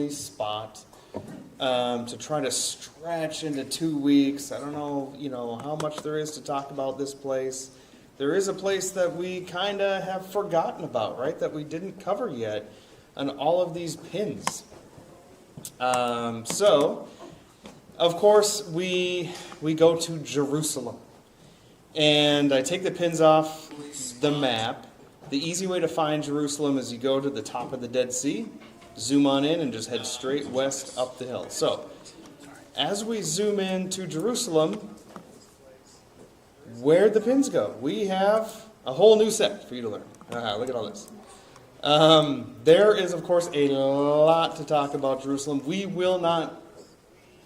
early spot to try to stretch into 2 weeks. I don't know, how much there is to talk about this place. There is a place that we kind of have forgotten about, right? That we didn't cover yet on all of these pins. So, of course, we go to Jerusalem. And I take the pins off the map. The easy way to find Jerusalem is you go to the top of the Dead Sea, zoom on in, and just head straight west up the hill. So, as we zoom in to Jerusalem, where'd the pins go? We have a whole new set for you to learn. Look at all this. There is, of course, a lot to talk about Jerusalem. We will not,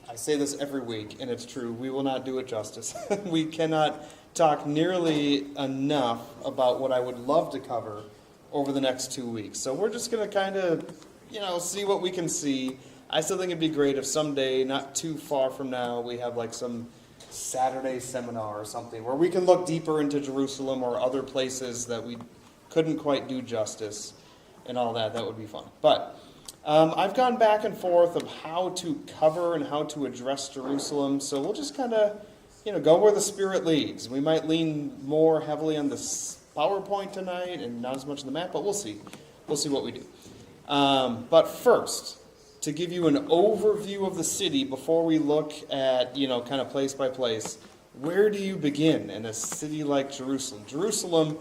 I say this every week, and it's true, we will not do it justice. We cannot talk nearly enough about what I would love to cover over the next 2 weeks. So we're just going to kind of, see what we can see. I still think it'd be great if someday, not too far from now, we have like some Saturday seminar or something where we can look deeper into Jerusalem or other places that we couldn't quite do justice and all that. That would be fun. But I've gone back and forth of how to cover and how to address Jerusalem. So we'll just kind of, go where the Spirit leads. We might lean more heavily on the PowerPoint tonight and not as much on the map, but we'll see. We'll see what we do. But first, to give you an overview of the city before we look at, kind of place by place, where do you begin in a city like Jerusalem? Jerusalem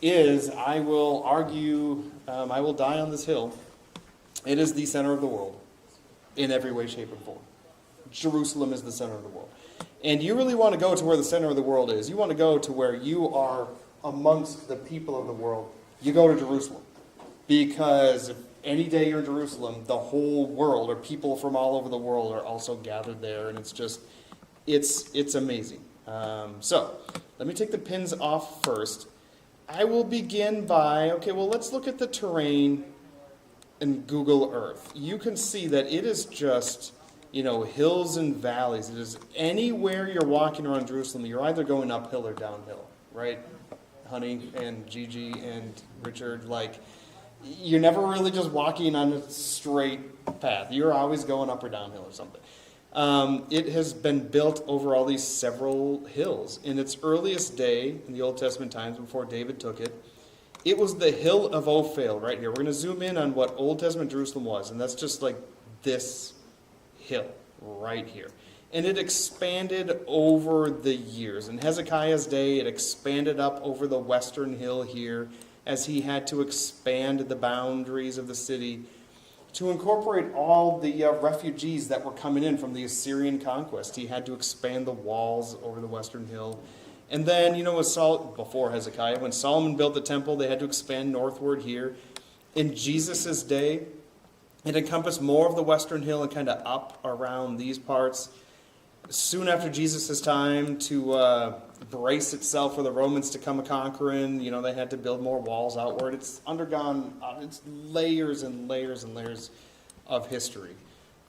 is, I will argue, I will die on this hill, it is the center of the world in every way, shape, and form. Jerusalem is the center of the world. And you really want to go to where the center of the world is. You want to go to where you are amongst the people of the world. You go to Jerusalem. Because if any day you're in Jerusalem, the whole world, or people from all over the world, are also gathered there. And it's just, it's amazing. So, let me take the pins off first. I will begin by, let's look at the terrain in Google Earth. You can see that it is just, hills and valleys. It is anywhere you're walking around Jerusalem, you're either going uphill or downhill, right? Honey and Gigi and Richard, you're never really just walking on a straight path. You're always going up or downhill or something. It has been built over all these several hills. In its earliest day, in the Old Testament times, before David took it, it was the hill of Ophel right here. We're going to zoom in on what Old Testament Jerusalem was, and that's just like this hill right here. And it expanded over the years. In Hezekiah's day, it expanded up over the western hill here as he had to expand the boundaries of the city to incorporate all the refugees that were coming in from the Assyrian conquest. He had to expand the walls over the western hill. And then, before Hezekiah, when Solomon built the temple, they had to expand northward here. In Jesus' day, it encompassed more of the western hill and kind of up around these parts. Soon after Jesus' time, to brace itself for the Romans to come a-conquering, they had to build more walls outward. It's undergone it's layers and layers and layers of history.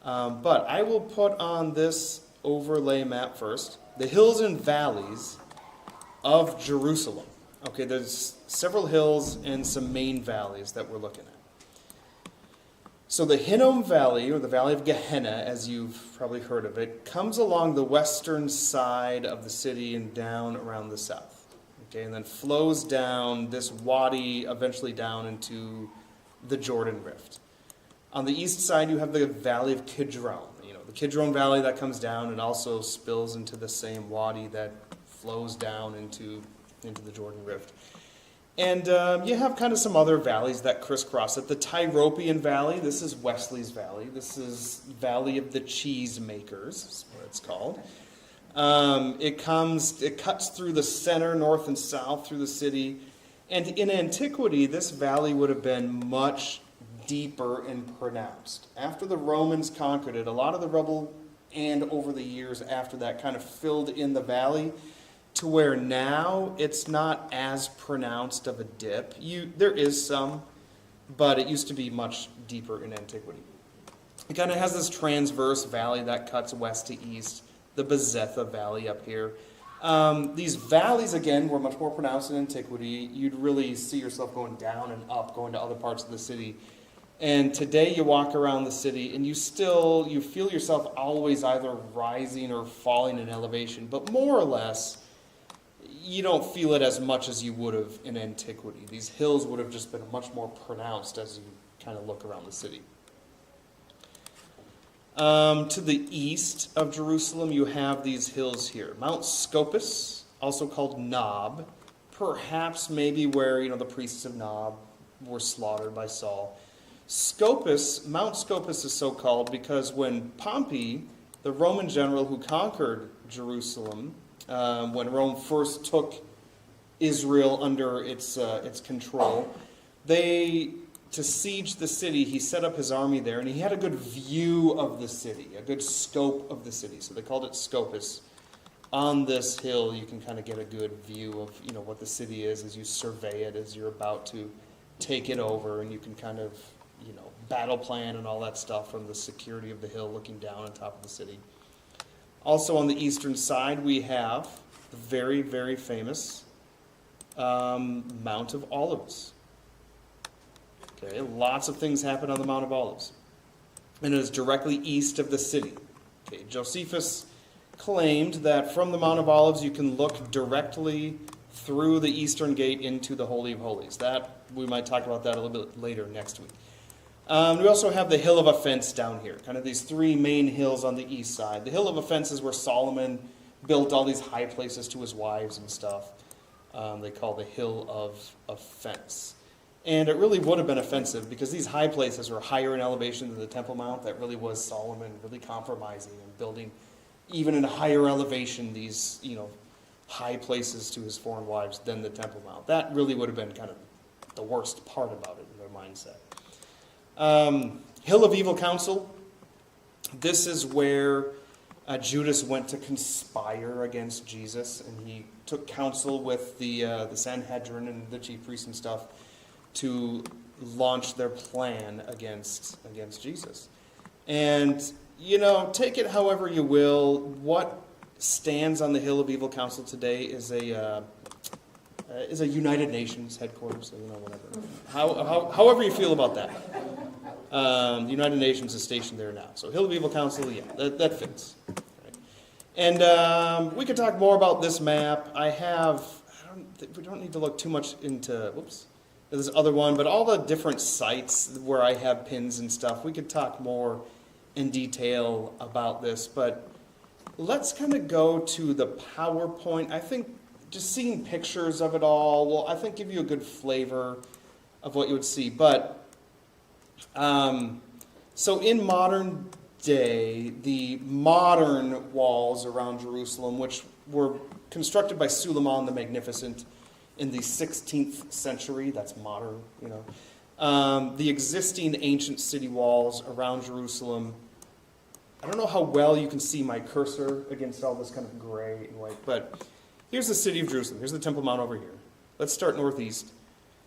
But I will put on this overlay map first. The hills and valleys of Jerusalem. Okay, there's several hills and some main valleys that we're looking at. So the Hinnom Valley, or the Valley of Gehenna, as you've probably heard of it, comes along the western side of the city and down around the south. Okay, and then flows down this wadi, eventually down into the Jordan Rift. On the east side, you have the Valley of Kidron. The Kidron Valley that comes down and also spills into the same wadi that flows down into the Jordan Rift. And you have kind of some other valleys that crisscross it. The Tyropoeon Valley, this is Wesley's Valley. This is Valley of the Cheesemakers, is what it's called. It cuts through the center, north and south, through the city. And in antiquity, this valley would have been much deeper and pronounced. After the Romans conquered it, a lot of the rubble, and over the years after that, kind of filled in the valley, to where now it's not as pronounced of a dip. There is some, but it used to be much deeper in antiquity. It kind of has this transverse valley that cuts west to east, the Bezetha Valley up here. These valleys, again, were much more pronounced in antiquity. You'd really see yourself going down and up, going to other parts of the city. And today you walk around the city and you feel yourself always either rising or falling in elevation, but more or less, you don't feel it as much as you would have in antiquity. These hills would have just been much more pronounced as you kind of look around the city. To the east of Jerusalem, you have these hills here. Mount Scopus, also called Nob, perhaps maybe where the priests of Nob were slaughtered by Saul. Mount Scopus is so called because when Pompey, the Roman general who conquered Jerusalem, when Rome first took Israel under its control, to siege the city, he set up his army there, and he had a good view of the city, a good scope of the city. So they called it Scopus. On this hill, you can kind of get a good view of what the city is as you survey it, as you're about to take it over, and you can kind of battle plan and all that stuff from the security of the hill looking down on top of the city. Also on the eastern side, we have the very, very famous Mount of Olives. Okay, lots of things happen on the Mount of Olives. And it is directly east of the city. Okay, Josephus claimed that from the Mount of Olives you can look directly through the eastern gate into the Holy of Holies. We might talk about that a little bit later next week. We also have the Hill of Offense down here, kind of these three main hills on the east side. The Hill of Offense is where Solomon built all these high places to his wives and stuff. They call the Hill of Offense. And it really would have been offensive because these high places were higher in elevation than the Temple Mount. That really was Solomon really compromising and building even in a higher elevation these, high places to his foreign wives than the Temple Mount. That really would have been kind of the worst part about it in their mindset. Hill of Evil Counsel. This is where Judas went to conspire against Jesus, and he took counsel with the Sanhedrin and the chief priests and stuff to launch their plan against Jesus. And, take it however you will. What stands on the Hill of Evil Counsel today is a United Nations headquarters, whatever. However you feel about that. The United Nations is stationed there now. So Hill of Evil Counsel, yeah, that fits. Right. And we could talk more about this map. We don't need to look too much into, this other one, but all the different sites where I have pins and stuff, we could talk more in detail about this. But let's kind of go to the PowerPoint. I think just seeing pictures of it all will, I think, give you a good flavor of what you would see. But so in modern day, the modern walls around Jerusalem, which were constructed by Suleiman the Magnificent in the 16th century, that's modern, the existing ancient city walls around Jerusalem. I don't know how well you can see my cursor against all this kind of gray and white, but here's the city of Jerusalem. Here's the Temple Mount over here. Let's start northeast.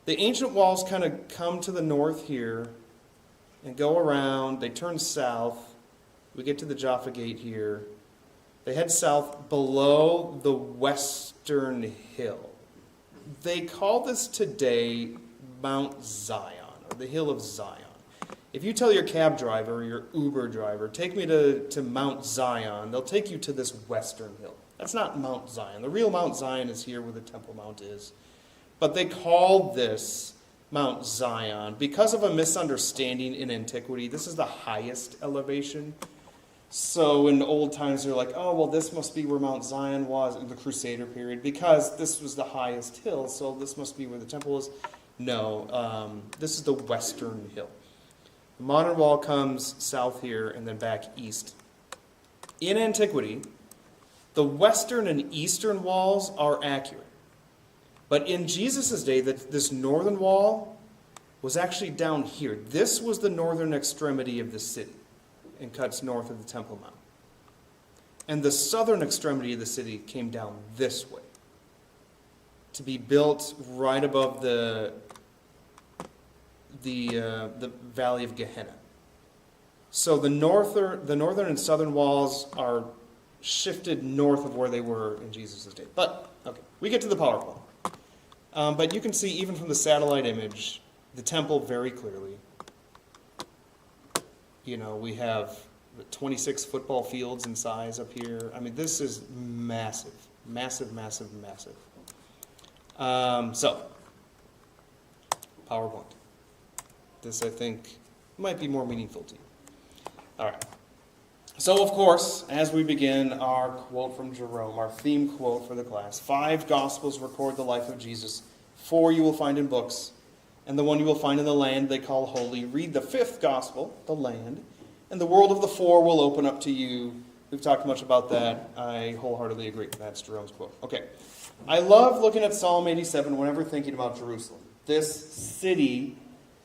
The ancient walls kind of come to the north here and go around. They turn south. We get to the Jaffa Gate here. They head south below the western hill. They call this today Mount Zion, or the Hill of Zion. If you tell your cab driver or your Uber driver, take me to Mount Zion, they'll take you to this western hill. That's not Mount Zion. The real Mount Zion is here where the Temple Mount is. But they call this Mount Zion because of a misunderstanding in antiquity. This is the highest elevation. So in old times, they're like, oh, well, this must be where Mount Zion was in the Crusader period because this was the highest hill, so this must be where the temple is. No, this is the western hill. The modern wall comes south here and then back east. In antiquity, the western and eastern walls are accurate. But in Jesus' day, this northern wall was actually down here. This was the northern extremity of the city and cuts north of the Temple Mount. And the southern extremity of the city came down this way to be built right above the Valley of Gehenna. So the northern and southern walls are shifted north of where they were in Jesus' day. But, okay, we get to the PowerPoint. But you can see, even from the satellite image, the temple very clearly. We have 26 football fields in size up here. I mean, this is massive, massive, massive, massive. So, PowerPoint. This, I think, might be more meaningful to you. All right. So, of course, as we begin our quote from Jerome, our theme quote for the class, 5 Gospels record the life of Jesus, 4 you will find in books, and the one you will find in the land they call holy. Read the 5th Gospel, the land, and the world of the 4 will open up to you. We've talked much about that. I wholeheartedly agree. That's Jerome's quote. Okay. I love looking at Psalm 87 whenever thinking about Jerusalem, this city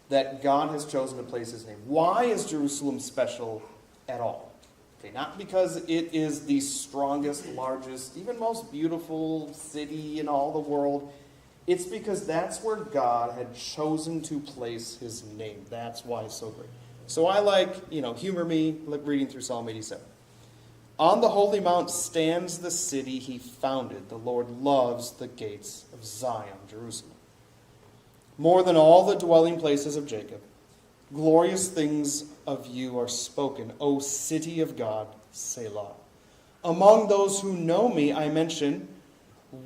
that God has chosen to place his name. Why is Jerusalem special at all? Okay, not because it is the strongest, largest, even most beautiful city in all the world. It's because that's where God had chosen to place his name. That's why it's so great. So I like, humor me, reading through Psalm 87. On the holy mount stands the city he founded. The Lord loves the gates of Zion, Jerusalem. More than all the dwelling places of Jacob, glorious things of you are spoken, O city of God, Selah. Among those who know me, I mention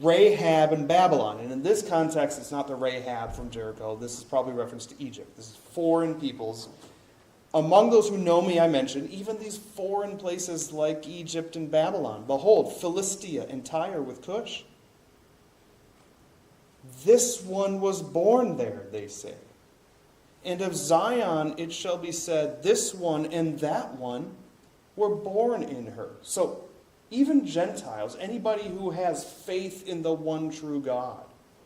Rahab and Babylon. And in this context, it's not the Rahab from Jericho. This is probably reference to Egypt. This is foreign peoples. Among those who know me, I mention even these foreign places like Egypt and Babylon. Behold, Philistia and Tyre with Cush. This one was born there, they say. And of Zion it shall be said, this one and that one were born in her. So even Gentiles, anybody who has faith in the one true God,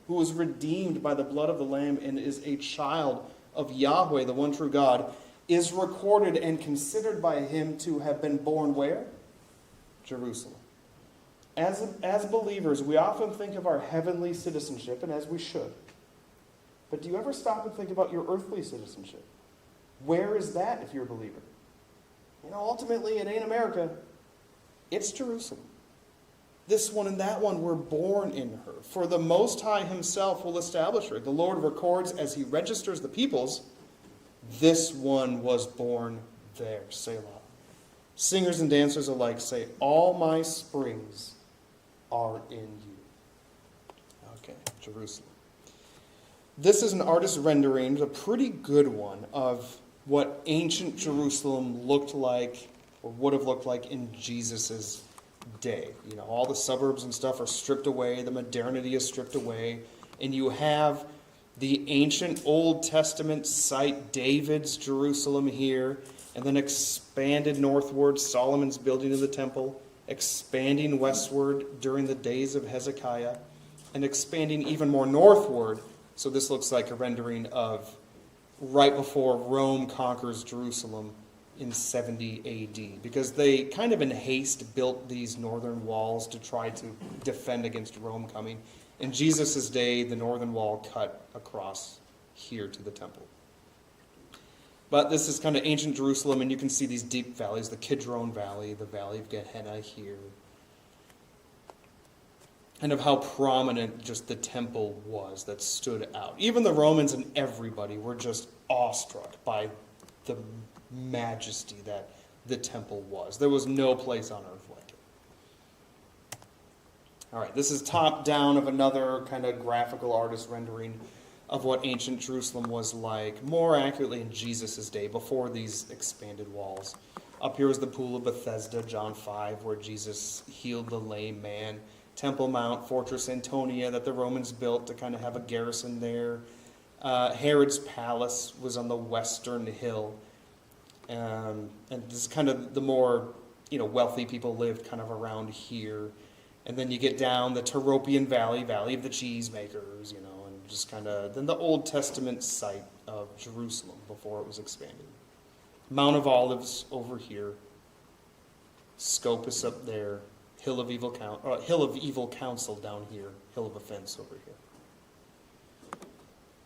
who was redeemed by the blood of the Lamb and is a child of Yahweh, the one true God, is recorded and considered by him to have been born where? Jerusalem. As believers, we often think of our heavenly citizenship, and as we should. But do you ever stop and think about your earthly citizenship? Where is that if you're a believer? Ultimately, it ain't America. It's Jerusalem. This one and that one were born in her. For the Most High himself will establish her. The Lord records as he registers the peoples, this one was born there, Selah. Singers and dancers alike say, all my springs are in you. Okay, Jerusalem. This is an artist's rendering, a pretty good one, of what ancient Jerusalem looked like, or would have looked like in Jesus' day. All the suburbs and stuff are stripped away, the modernity is stripped away, and you have the ancient Old Testament site, David's Jerusalem here, and then expanded northward, Solomon's building of the temple, expanding westward during the days of Hezekiah, and expanding even more northward. So this looks like a rendering of right before Rome conquers Jerusalem in 70 AD, because they kind of in haste built these northern walls to try to defend against Rome coming. In Jesus' day, the northern wall cut across here to the temple. But this is kind of ancient Jerusalem, and you can see these deep valleys, the Kidron Valley, the Valley of Gehenna here. And of how prominent just the temple was that stood out. Even the Romans and everybody were just awestruck by the majesty that the temple was. There was no place on earth like it. All right, this is top down of another kind of graphical artist rendering of what ancient Jerusalem was like, more accurately in Jesus' day, before these expanded walls. Up here is the Pool of Bethesda, John 5, where Jesus healed the lame man. Temple Mount, Fortress Antonia that the Romans built to kind of have a garrison there. Herod's palace was on the western hill. And this is kind of the more, wealthy people lived kind of around here. And then you get down the Tyropoeon Valley, Valley of the Cheesemakers, and just kind of, then the Old Testament site of Jerusalem before it was expanded. Mount of Olives over here. Scopus up there. Hill of Evil Counsel down here. Hill of Offense over here.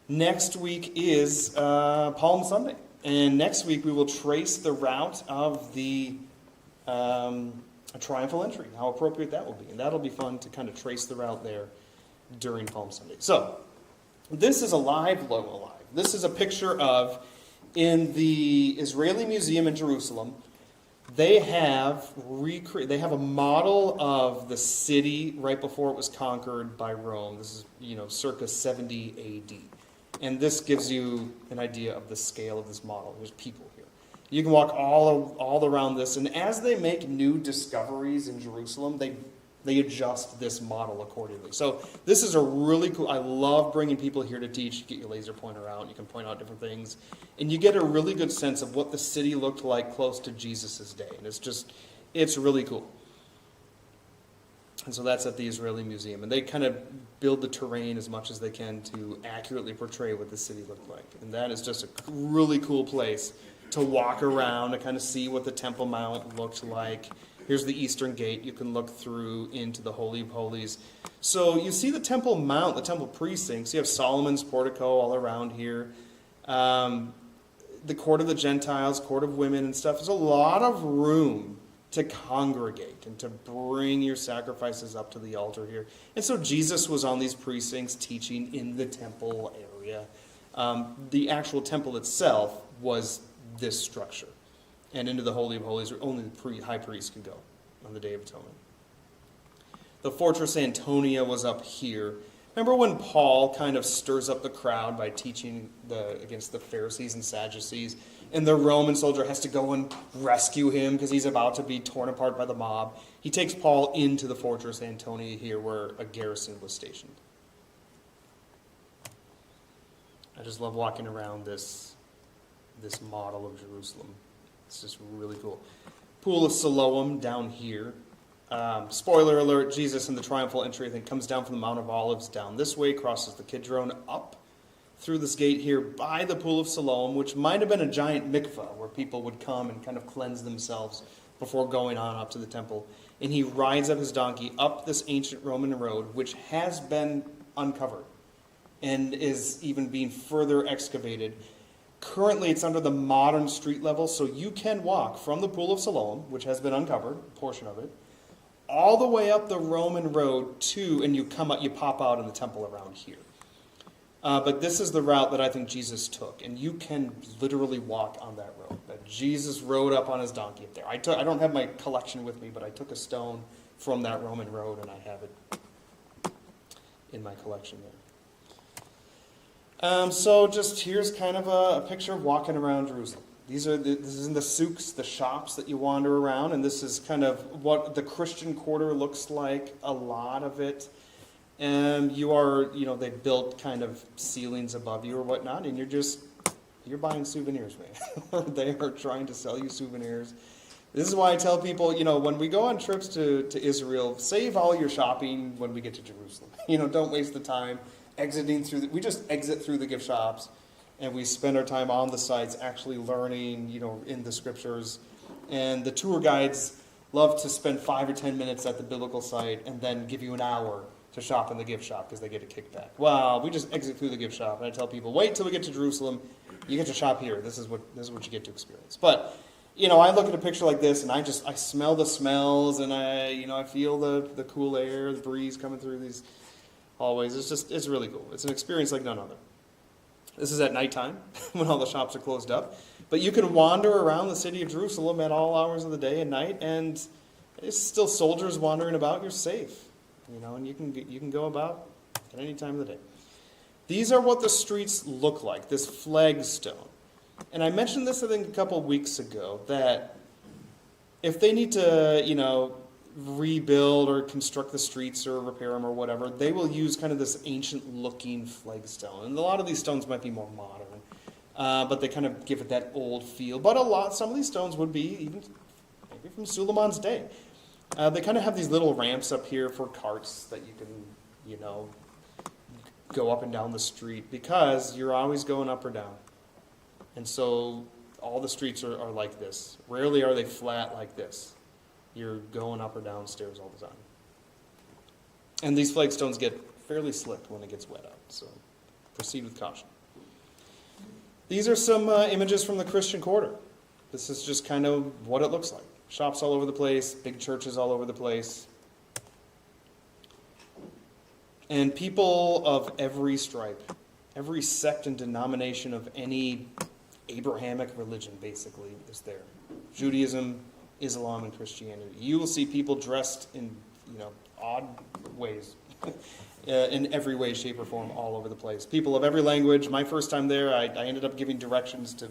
Next week is Palm Sunday. And next week we will trace the route of the triumphal entry, how appropriate that will be. And that'll be fun to kind of trace the route there during Palm Sunday. So, this is a live logo alive. This is a picture of In the Israeli Museum in Jerusalem, they have a model of the city right before it was conquered by Rome. This is, circa 70 A.D. And this gives you an idea of the scale of this model. There's people here. You can walk all around this, and as they make new discoveries in Jerusalem, they adjust this model accordingly. So this is a really cool, I love bringing people here to teach. You get your laser pointer out, you can point out different things, and you get a really good sense of what the city looked like close to Jesus' day. And it's really cool. And so that's at the Israeli Museum. And they kind of build the terrain as much as they can to accurately portray what the city looked like. And that is just a really cool place to walk around, to kind of see what the Temple Mount looked like. Here's the Eastern Gate. You can look through into the Holy of Holies. So you see the Temple Mount, the Temple precincts. You have Solomon's portico all around here. The court of the Gentiles, court of women and stuff. There's a lot of room to congregate and to bring your sacrifices up to the altar here. And so Jesus was on these precincts teaching in the temple area. The actual temple itself was this structure. And into the Holy of Holies, only the high priest could go on the Day of Atonement. The Fortress Antonia was up here. Remember when Paul kind of stirs up the crowd by teaching against the Pharisees and Sadducees, and the Roman soldier has to go and rescue him because he's about to be torn apart by the mob? He takes Paul into the Fortress Antonia here where a garrison was stationed. I just love walking around this model of Jerusalem. It's just really cool. Pool of Siloam down here. Spoiler alert, Jesus in the triumphal entry, I think, comes down from the Mount of Olives down this way, crosses the Kidron up through this gate here by the Pool of Siloam, which might have been a giant mikveh where people would come and kind of cleanse themselves before going on up to the temple. And he rides up his donkey up this ancient Roman road, which has been uncovered and is even being further excavated. Currently, it's under the modern street level, so you can walk from the Pool of Siloam, which has been uncovered, a portion of it, all the way up the Roman road and you pop out in the temple around here. But this is the route that I think Jesus took, and you can literally walk on that road. That Jesus rode up on his donkey up there. I don't have my collection with me, but I took a stone from that Roman road, and I have it in my collection there. So just here's kind of a picture of walking around Jerusalem. This is in the souks, the shops that you wander around, and this is kind of what the Christian quarter looks like, a lot of it. And they built kind of ceilings above you or whatnot, and you're buying souvenirs, man. They are trying to sell you souvenirs. This is why I tell people, when we go on trips to Israel, save all your shopping when we get to Jerusalem. Don't waste the time exiting we just exit through the gift shops, and we spend our time on the sites actually learning, in the scriptures. And the tour guides love to spend 5 or 10 minutes at the biblical site and then give you an hour to shop in the gift shop because they get a kickback. Well, we just exit through the gift shop, and I tell people, wait till we get to Jerusalem. You get to shop here. This is what you get to experience. But I look at a picture like this, and I smell the smells, and I feel the cool air, the breeze coming through these hallways. It's really cool. It's an experience like none other. This is at nighttime when all the shops are closed up. But you can wander around the city of Jerusalem at all hours of the day and night, and there's still soldiers wandering about. You're safe, and you can go about at any time of the day. These are what the streets look like, this flagstone. And I mentioned this, I think, a couple weeks ago, that if they need to, rebuild or construct the streets or repair them or whatever, they will use kind of this ancient-looking flagstone. And a lot of these stones might be more modern, but they kind of give it that old feel. But some of these stones would be even maybe from Suleiman's day. They kind of have these little ramps up here for carts that you can, go up and down the street because you're always going up or down. And so all the streets are like this. Rarely are they flat like this. You're going up or down stairs all the time. And these flagstones get fairly slick when it gets wet out, so proceed with caution. These are some images from the Christian quarter. This is just kind of what it looks like. Shops all over the place, big churches all over the place. And people of every stripe, every sect and denomination of any Abrahamic religion, basically, is there. Judaism, Islam, and Christianity. You will see people dressed in, odd ways, in every way, shape, or form, all over the place. People of every language. My first time there, I ended up giving directions to,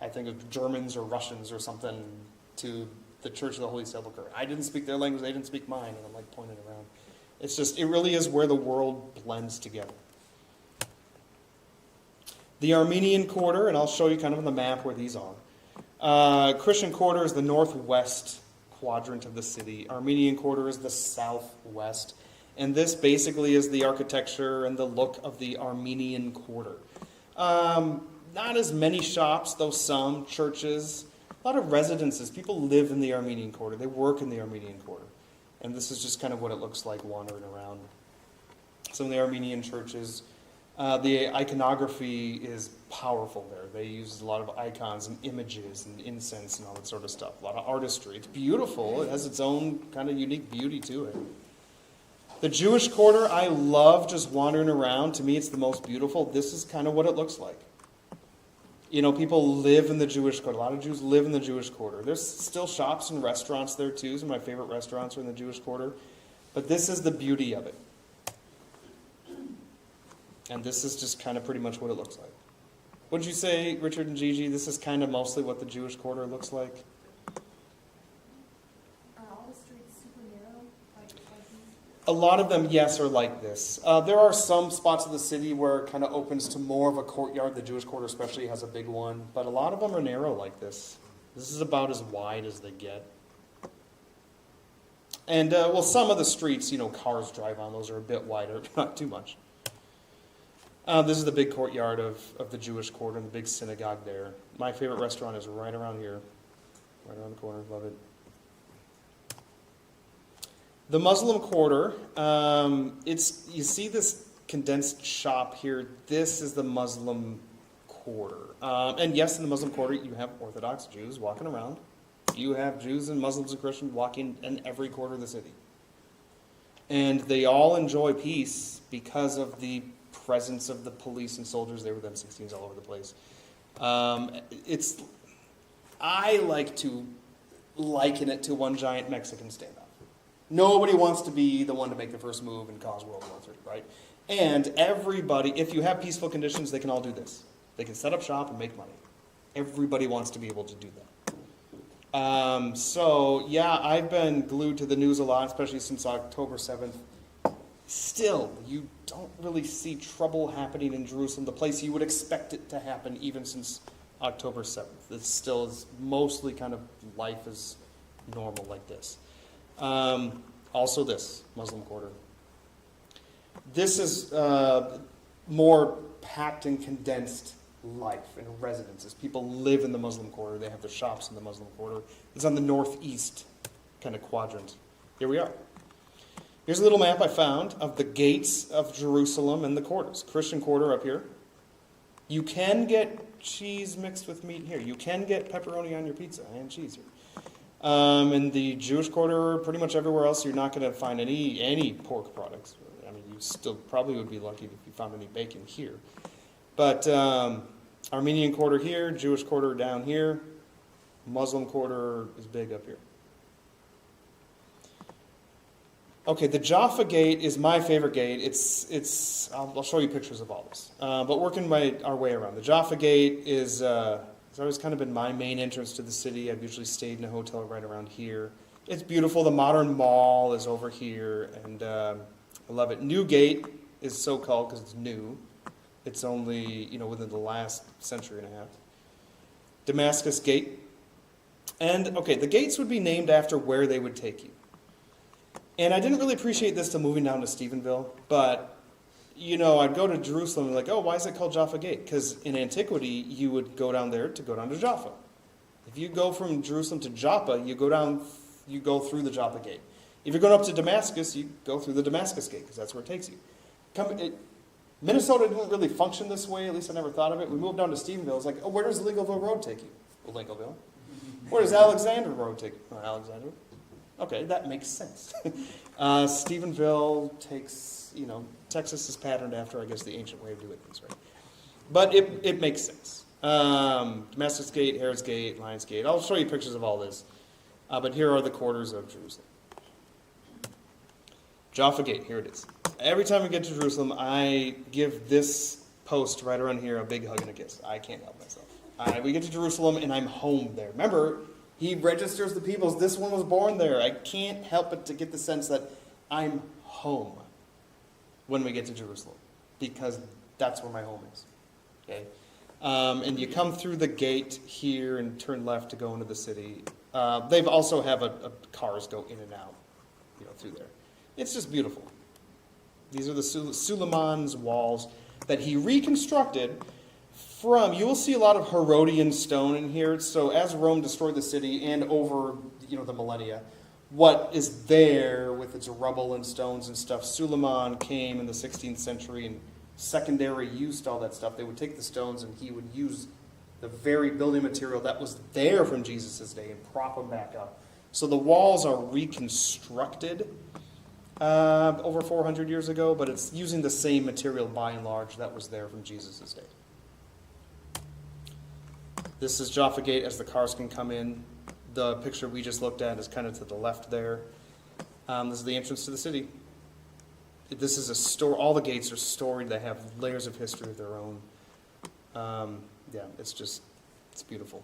I think, of Germans or Russians or something, to the Church of the Holy Sepulchre. I didn't speak their language, they didn't speak mine, and I'm like pointing around. It really is where the world blends together. The Armenian Quarter, and I'll show you kind of on the map where these are. Christian Quarter is the northwest quadrant of the city. Armenian Quarter is the southwest. And this basically is the architecture and the look of the Armenian Quarter. Not as many shops, though some, churches, a lot of residences. People live in the Armenian Quarter. They work in the Armenian Quarter. And this is just kind of what it looks like wandering around. Some of the Armenian churches, the iconography is powerful there. They use a lot of icons and images and incense and all that sort of stuff. A lot of artistry. It's beautiful. It has its own kind of unique beauty to it. The Jewish Quarter, I love just wandering around. To me, it's the most beautiful. This is kind of what it looks like. People live in the Jewish Quarter. A lot of Jews live in the Jewish Quarter. There's still shops and restaurants there too. Some of my favorite restaurants are in the Jewish Quarter. But this is the beauty of it. And this is just kind of pretty much what it looks like. Would you say, Richard and Gigi, this is kind of mostly what the Jewish Quarter looks like? Are all the streets super narrow? Like these? A lot of them, yes, are like this. There are some spots of the city where it kind of opens to more of a courtyard. The Jewish Quarter especially has a big one. But a lot of them are narrow like this. This is about as wide as they get. And, some of the streets, cars drive on. Those are a bit wider, not too much. This is the big courtyard of the Jewish Quarter and the big synagogue there. My favorite restaurant is right around here. Right around the corner. Love it. The Muslim Quarter, you see this condensed shop here. This is the Muslim Quarter. And yes, in the Muslim Quarter, you have Orthodox Jews walking around. You have Jews and Muslims and Christians walking in every quarter of the city. And they all enjoy peace because of the presence of the police and soldiers. They were with M16s all over the place. I like to liken it to one giant Mexican standoff. Nobody wants to be the one to make the first move and cause World War III, right? And everybody, if you have peaceful conditions, they can all do this. They can set up shop and make money. Everybody wants to be able to do that. I've been glued to the news a lot, especially since October 7th. Still, you don't really see trouble happening in Jerusalem, the place you would expect it to happen even since October 7th. It still is mostly kind of life is normal like this. Also this, Muslim Quarter. This is more packed and condensed life and residences. People live in the Muslim Quarter. They have their shops in the Muslim Quarter. It's on the northeast kind of quadrant. Here we are. Here's a little map I found of the gates of Jerusalem and the quarters. Christian Quarter up here. You can get cheese mixed with meat here. You can get pepperoni on your pizza and cheese here. In the Jewish Quarter, pretty much everywhere else, you're not going to find any pork products. I mean, you still probably would be lucky if you found any bacon here. But Armenian Quarter here, Jewish Quarter down here, Muslim Quarter is big up here. Okay, the Jaffa Gate is my favorite gate. I'll show you pictures of all this. But working our way around. The Jaffa Gate it's always kind of been my main entrance to the city. I've usually stayed in a hotel right around here. It's beautiful. The modern mall is over here, and I love it. New Gate is so called because it's new. It's only, within the last century and a half. Damascus Gate. And, okay, the gates would be named after where they would take you. And I didn't really appreciate this till moving down to Stephenville, but, I'd go to Jerusalem and like, oh, why is it called Jaffa Gate? Because in antiquity, you would go down there to go down to Jaffa. If you go from Jerusalem to Joppa, you go through the Joppa Gate. If you're going up to Damascus, you go through the Damascus Gate, because that's where it takes you. Minnesota didn't really function this way, at least I never thought of it. We moved down to Stephenville, it's like, oh, where does Lincolnville Road take you? Well, Lincolnville. Where does Alexander Road take you? Oh, Alexander. Okay, that makes sense. Stephenville takes, Texas is patterned after, I guess, the ancient way of doing things, right? But it makes sense. Damascus Gate, Herod's Gate, Lions Gate. I'll show you pictures of all this. But here are the quarters of Jerusalem. Jaffa Gate, here it is. Every time we get to Jerusalem, I give this post right around here a big hug and a kiss. I can't help myself. We get to Jerusalem and I'm home there. Remember, he registers the peoples. This one was born there. I can't help but to get the sense that I'm home when we get to Jerusalem, because that's where my home is. Okay, and you come through the gate here and turn left to go into the city. They've also have a cars go in and out, through there. It's just beautiful. These are the Suleiman's walls that he reconstructed from. You will see a lot of Herodian stone in here. So as Rome destroyed the city and over the millennia, what is there with its rubble and stones and stuff, Suleiman came in the 16th century and secondary used all that stuff. They would take the stones and he would use the very building material that was there from Jesus' day and prop them back up. So the walls are reconstructed over 400 years ago, but it's using the same material by and large that was there from Jesus' day. This is Jaffa Gate as the cars can come in. The picture we just looked at is kind of to the left there. This is the entrance to the city. This is a store. All the gates are storied. They have layers of history of their own. It's beautiful.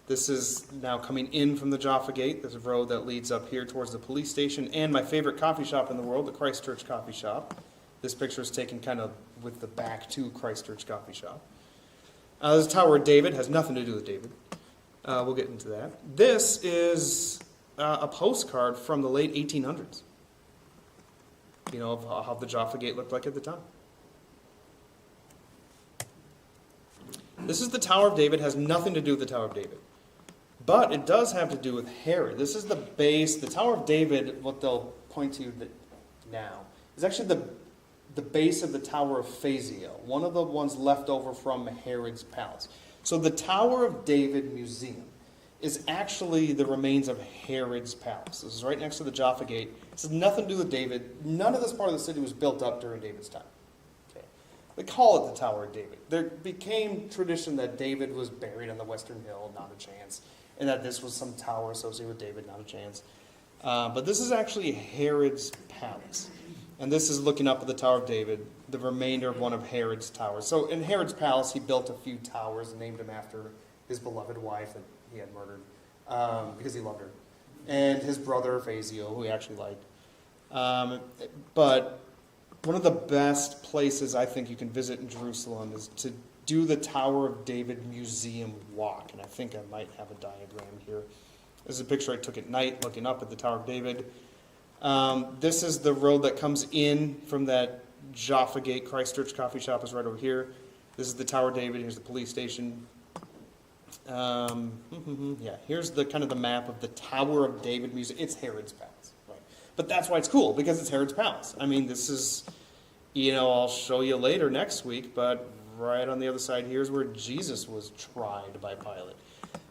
This is now coming in from the Jaffa Gate. There's a road that leads up here towards the police station and my favorite coffee shop in the world, the Christchurch Coffee Shop. This picture is taken kind of with the back to Christchurch Coffee Shop. This Tower of David has nothing to do with David. We'll get into that. This is a postcard from the late 1800s. Of how the Jaffa Gate looked like at the time. This is the Tower of David. Has nothing to do with the Tower of David. But it does have to do with Herod. This is the base. The Tower of David, what they'll point to now, is actually the base of the Tower of Phasael, one of the ones left over from Herod's palace. So the Tower of David Museum is actually the remains of Herod's palace. This is right next to the Jaffa Gate. This has nothing to do with David. None of this part of the city was built up during David's time. Okay. They call it the Tower of David. There became tradition that David was buried on the Western Hill, not a chance, and that this was some tower associated with David, not a chance. But this is actually Herod's palace. And this is looking up at the Tower of David, the remainder of one of Herod's towers. So in Herod's palace, he built a few towers and named them after his beloved wife that he had murdered because he loved her, and his brother Phasael, who he actually liked. But one of the best places I think you can visit in Jerusalem is to do the Tower of David Museum walk. And I think I might have a diagram here. This is a picture I took at night looking up at the Tower of David. This is the road that comes in from that Jaffa Gate. Christchurch Coffee Shop is right over here. This is the Tower of David. Here's the police station. Here's the kind of the map of the Tower of David Museum. It's Herod's palace, right? But that's why it's cool, because it's Herod's palace. I mean, this is, I'll show you later next week, but right on the other side here is where Jesus was tried by Pilate.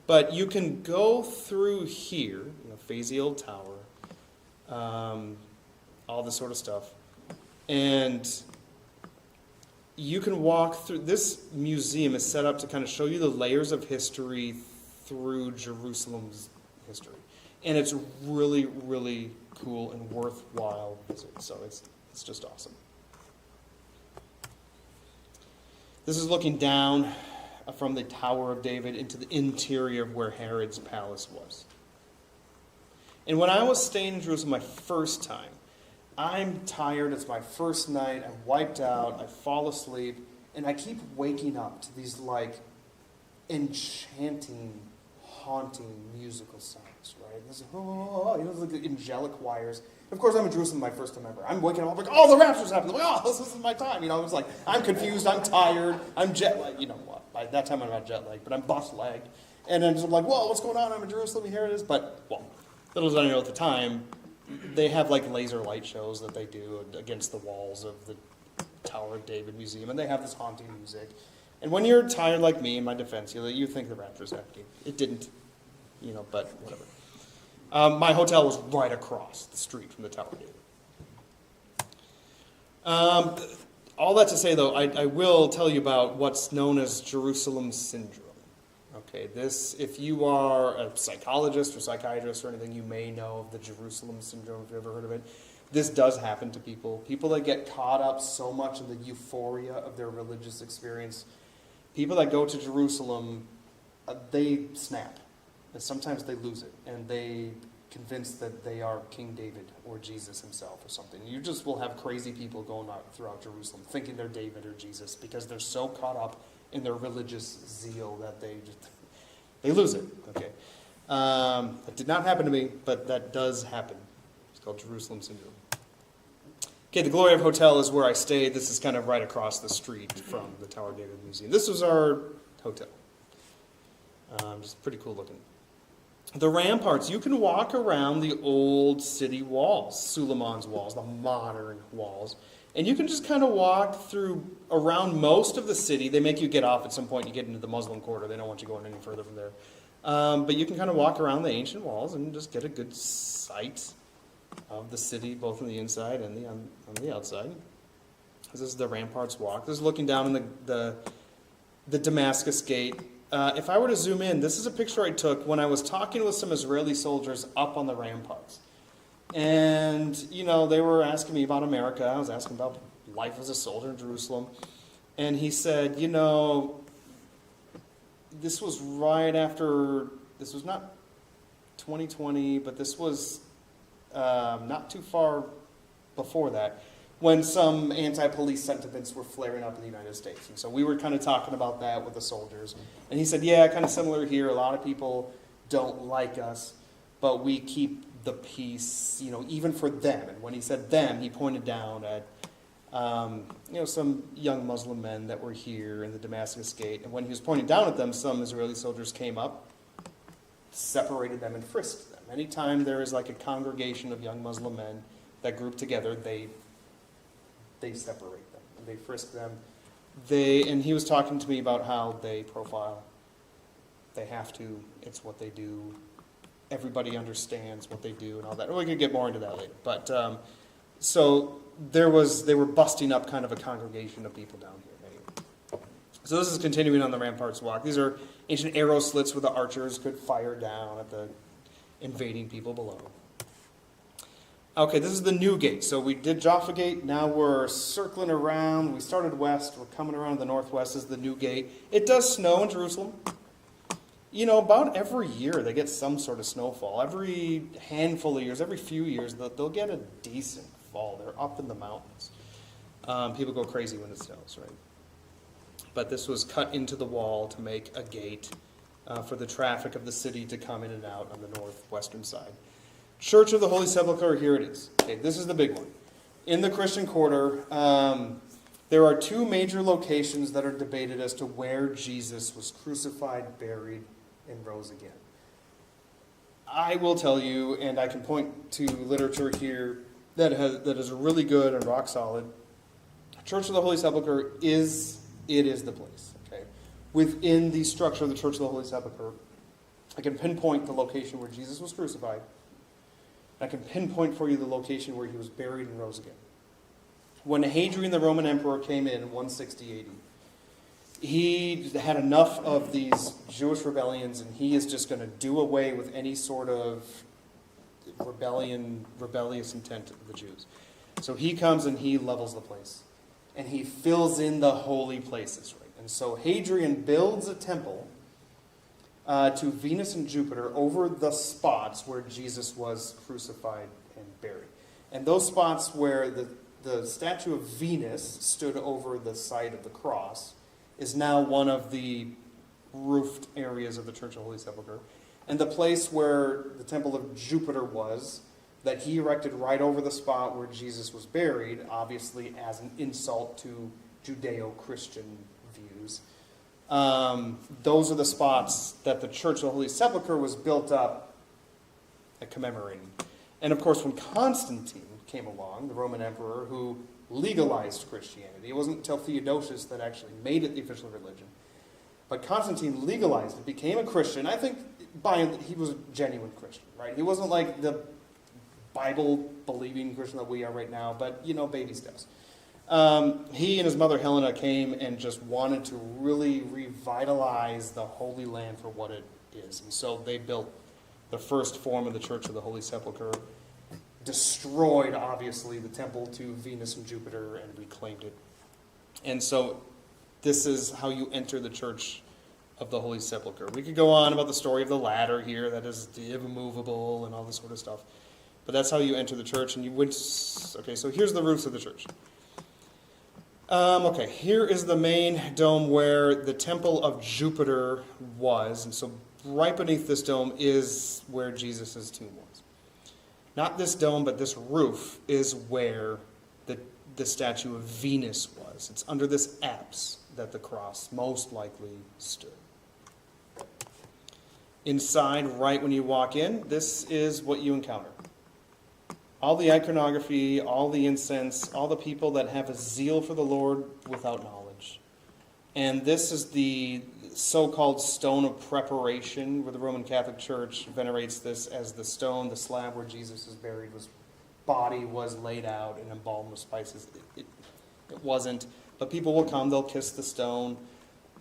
But you can go through here, Phasael Tower, all this sort of stuff, and you can walk through. This museum is set up to kind of show you the layers of history through Jerusalem's history. And it's really, really cool and worthwhile visit. So it's just awesome. This is looking down from the Tower of David into the interior of where Herod's palace was. And when I was staying in Jerusalem my first time, I'm tired, it's my first night, I'm wiped out, I fall asleep, and I keep waking up to these enchanting, haunting musical sounds, right? This, like angelic choirs. Of course, I'm in Jerusalem my first time ever. I'm waking up like, the rapture's happening. Like, this is my time. It's like, I'm confused, I'm tired, I'm jet lagged. By that time I'm not jet lagged, but I'm bus lagged. And then I'm like, what's going on? I'm in Jerusalem, here it is. But, little did I know at the time, they have laser light shows that they do against the walls of the Tower of David Museum, and they have this haunting music. And when you're tired like me, in my defense, you think the rapture's happening. It didn't, but whatever. My hotel was right across the street from the Tower of David. all that to say, though, I will tell you about what's known as Jerusalem syndrome. Okay, this, if you are a psychologist or psychiatrist or anything, you may know of the Jerusalem syndrome, if you've ever heard of it. This does happen to people. People that get caught up so much in the euphoria of their religious experience. People that go to Jerusalem, they snap. And sometimes they lose it. And they convinced that they are King David or Jesus himself or something. You just will have crazy people going out throughout Jerusalem thinking they're David or Jesus because they're so caught up in their religious zeal that they lose it. Okay, that did not happen to me, but that does happen. It's called Jerusalem syndrome. Okay, the Glory of Hotel is where I stayed. This is kind of right across the street from the Tower of David Museum. This was our hotel. Just pretty cool looking. The ramparts, you can walk around the old city walls, Suleiman's walls, the modern walls, and you can just kind of walk through around most of the city. They make you get off at some point. You get into the Muslim quarter. They don't want you going any further from there. But you can kind of walk around the ancient walls and just get a good sight of the city, both on the inside and on the outside. This is the ramparts walk. This is looking down in the Damascus Gate. If I were to zoom in, this is a picture I took when I was talking with some Israeli soldiers up on the ramparts. And, they were asking me about America. I was asking about life as a soldier in Jerusalem. And he said, this was right after, this was not 2020, but this was not too far before that, when some anti-police sentiments were flaring up in the United States. And so we were kind of talking about that with the soldiers. And he said, yeah, kind of similar here. A lot of people don't like us, but we keep the peace, even for them. And when he said them, he pointed down at, some young Muslim men that were here in the Damascus Gate. And when he was pointing down at them, some Israeli soldiers came up, separated them, and frisked them. Anytime there is like a congregation of young Muslim men that group together, they separate them. They frisk them. And he was talking to me about how they profile. They have to. It's what they do. Everybody understands what they do and all that. We could get more into that later. But so they were busting up kind of a congregation of people down here. Anyway. So this is continuing on the ramparts walk. These are ancient arrow slits where the archers could fire down at the invading people below. Okay, this is the new gate. So we did Jaffa Gate. Now we're circling around. We started west. We're coming around the northwest is the new gate. It does snow in Jerusalem. About every year they get some sort of snowfall. Every handful of years, every few years, they'll get a decent fall. They're up in the mountains. People go crazy when it snows, right? But this was cut into the wall to make a gate for the traffic of the city to come in and out on the northwestern side. Church of the Holy Sepulchre, here it is. Okay, this is the big one. In the Christian Quarter, there are two major locations that are debated as to where Jesus was crucified, buried, and rose again. I will tell you, and I can point to literature here that is really good and rock solid. Church of the Holy Sepulchre is the place. Okay, within the structure of the Church of the Holy Sepulchre, I can pinpoint the location where Jesus was crucified. I can pinpoint for you the location where he was buried and rose again. When Hadrian, the Roman emperor, came in 160 AD, he had enough of these Jewish rebellions, and he is just going to do away with any sort of rebellious intent of the Jews. So he comes and he levels the place, and he fills in the holy places. Right? And so Hadrian builds a temple to Venus and Jupiter over the spots where Jesus was crucified and buried. And those spots where the statue of Venus stood over the site of the cross is now one of the roofed areas of the Church of the Holy Sepulchre. And the place where the temple of Jupiter was, that he erected right over the spot where Jesus was buried, obviously as an insult to Judeo-Christian views. Those are the spots that the Church of the Holy Sepulchre was built up at commemorating. And of course, when Constantine came along, the Roman emperor who legalized Christianity, it wasn't until Theodosius that actually made it the official religion. But Constantine legalized it, became a Christian. I think he was a genuine Christian, right? He wasn't like the Bible-believing Christian that we are right now, but, baby steps. He and his mother Helena came and just wanted to really revitalize the Holy Land for what it is. And so they built the first form of the Church of the Holy Sepulchre, destroyed, obviously, the temple to Venus and Jupiter and reclaimed it. And so this is how you enter the Church of the Holy Sepulchre. We could go on about the story of the ladder here, that is immovable and all this sort of stuff. But that's how you enter the church, and you would... Okay, so here's the roofs of the church. Okay, here is the main dome where the temple of Jupiter was, and so right beneath this dome is where Jesus' tomb was. Not this dome, but this roof is where the statue of Venus was. It's under this apse that the cross most likely stood. Inside, right when you walk in, this is what you encounter. All the iconography, all the incense, all the people that have a zeal for the Lord without knowledge. And this is the so-called stone of preparation, where the Roman Catholic Church venerates this as the stone, the slab where Jesus is buried, his body was laid out and embalmed with spices. It wasn't. But people will come, they'll kiss the stone.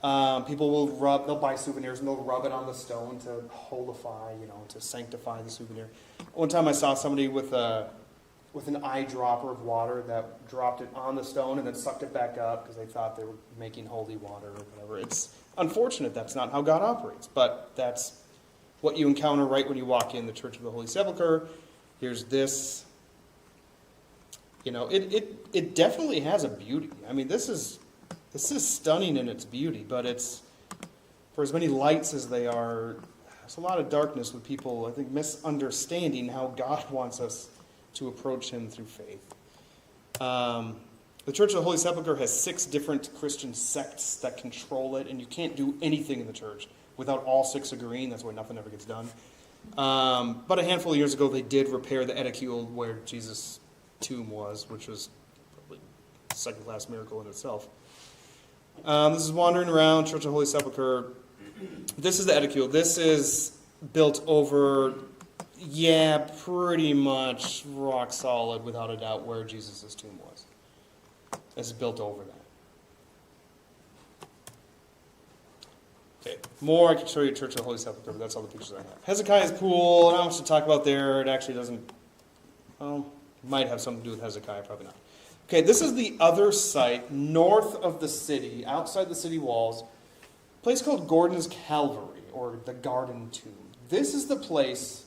People will they'll buy souvenirs and they'll rub it on the stone to holify, to sanctify the souvenir. One time I saw somebody with an eyedropper of water that dropped it on the stone and then sucked it back up because they thought they were making holy water or whatever. It's unfortunate that's not how God operates, but that's what you encounter right when you walk in the Church of the Holy Sepulchre. Here's this. It definitely has a beauty. I mean, this is stunning in its beauty, but it's, for as many lights as they are, there's a lot of darkness with people, I think, misunderstanding how God wants us to approach him through faith. The Church of the Holy Sepulchre has 6 different Christian sects that control it, and you can't do anything in the church without all 6 agreeing. That's why nothing ever gets done. But a handful of years ago, they did repair the edicule where Jesus' tomb was, which was probably a second-class miracle in itself. This is wandering around Church of the Holy Sepulchre. This is the edicule. This is built over, pretty much rock solid, without a doubt, where Jesus' tomb was. This is built over that. Okay, more I can show you Church of the Holy Sepulchre, but that's all the pictures I have. Hezekiah's pool, not much to talk about there. It actually doesn't, might have something to do with Hezekiah, probably not. Okay, this is the other site, north of the city, outside the city walls, a place called Gordon's Calvary, or the Garden Tomb. This is the place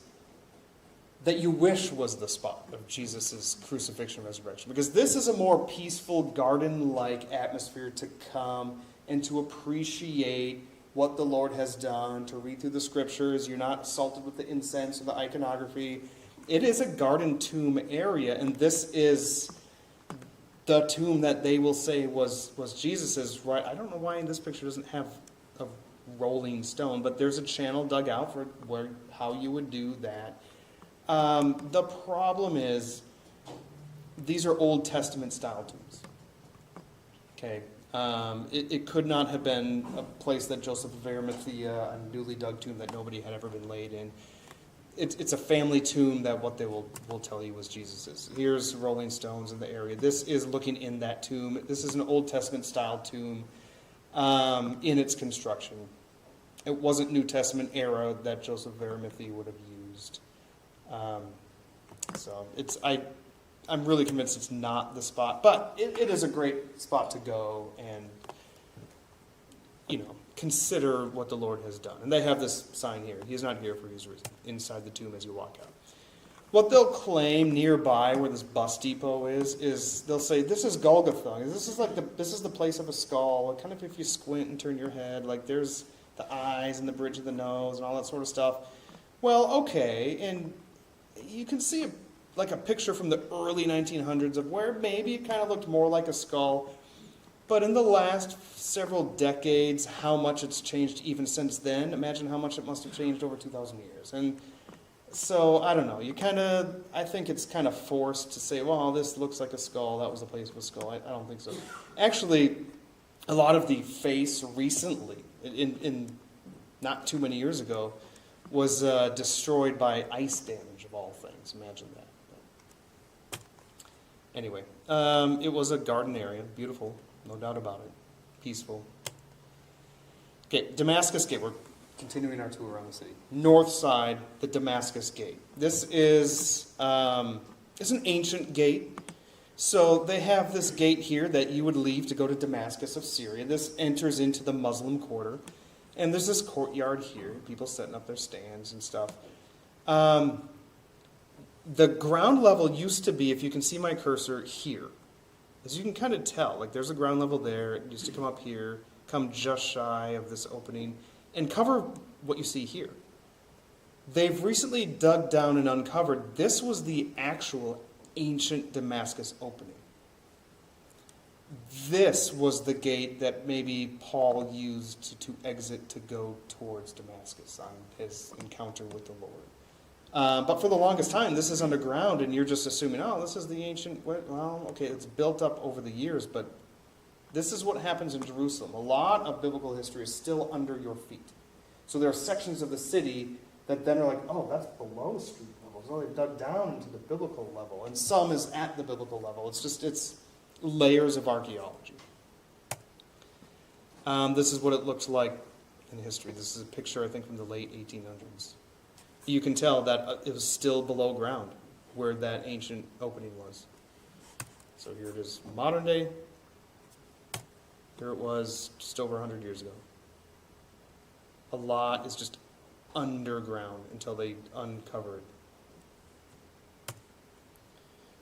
that you wish was the spot of Jesus' crucifixion and resurrection, because this is a more peaceful, garden-like atmosphere to come and to appreciate what the Lord has done, to read through the scriptures. You're not assaulted with the incense or the iconography. It is a garden tomb area, and this is the tomb that they will say was Jesus's. Right? I don't know why in this picture doesn't have a rolling stone, but there's a channel dug out for how you would do that. The problem is these are Old Testament style tombs. Okay, it could not have been a place that Joseph of Arimathea, a newly dug tomb that nobody had ever been laid in. It's a family tomb that what they will tell you was Jesus's. Here's rolling stones in the area. This is looking in that tomb. This is an Old Testament style tomb in its construction. It wasn't New Testament era that Joseph of Arimathea would have used. I'm really convinced it's not the spot, but it is a great spot to go and consider what the Lord has done. And they have this sign here. He is not here, for he is risen, inside the tomb as you walk out. What they'll claim nearby where this bus depot is they'll say, this is Golgotha. This is the place of a skull. Kind of if you squint and turn your head, like there's the eyes and the bridge of the nose and all that sort of stuff. Well, okay, and you can see a picture from the early 1900s of where maybe it kind of looked more like a skull. But in the last several decades, how much it's changed even since then. Imagine how much it must have changed over 2,000 years. And so, I don't know. I think it's kind of forced to say, well, this looks like a skull. That was the place with a skull. I don't think so. Actually, a lot of the face recently, in not too many years ago, was destroyed by ice damage of all things. Imagine that. But anyway, It was a garden area, beautiful, no doubt about it, peaceful. Okay, Damascus Gate. We're continuing our tour around the city. North side, the Damascus Gate. This is it's an ancient gate. So they have this gate here that you would leave to go to Damascus of Syria. This enters into the Muslim quarter. And there's this courtyard here, people setting up their stands and stuff. The ground level used to be, if you can see my cursor, here. As you can kind of tell, like there's a ground level there. It used to come up here, come just shy of this opening, and cover what you see here. They've recently dug down and uncovered, this was the actual ancient Damascus opening. This was the gate that maybe Paul used to exit to go towards Damascus on his encounter with the Lord. But for the longest time, this is underground, and you're just assuming, oh, this is the ancient, well, okay, it's built up over the years, but this is what happens in Jerusalem. A lot of biblical history is still under your feet. So there are sections of the city that then are like, oh, that's below street level. So they've dug down into the biblical level, and some is at the biblical level. It's layers of archaeology. This is what it looked like in history. This is a picture, I think, from the late 1800s. You can tell that it was still below ground where that ancient opening was. So here it is, modern day. Here it was just over 100 years ago. A lot is just underground until they uncover it.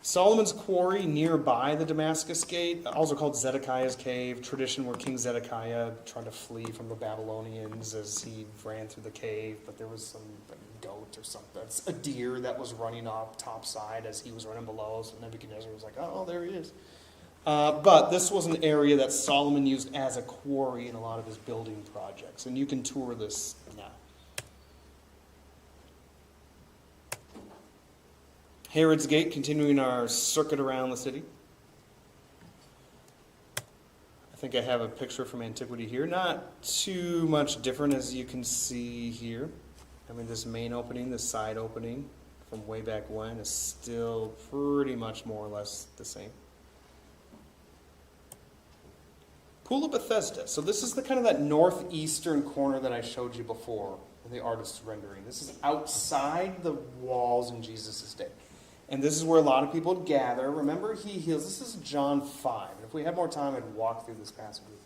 Solomon's Quarry nearby the Damascus Gate, also called Zedekiah's Cave, tradition where King Zedekiah tried to flee from the Babylonians as he ran through the cave, but there was some goat or something, a deer that was running off topside as he was running below, so Nebuchadnezzar was like, oh, there he is. But this was an area that Solomon used as a quarry in a lot of his building projects, and you can tour this now. Herod's Gate, continuing our circuit around the city. I think I have a picture from antiquity here. Not too much different as you can see here. I mean, this main opening, this side opening from way back when is still pretty much more or less the same. Pool of Bethesda. So this is the kind of that northeastern corner that I showed you before in the artist's rendering. This is outside the walls in Jesus' day. And this is where a lot of people would gather. Remember, he heals. This is John 5. If we had more time, I'd walk through this passage with you.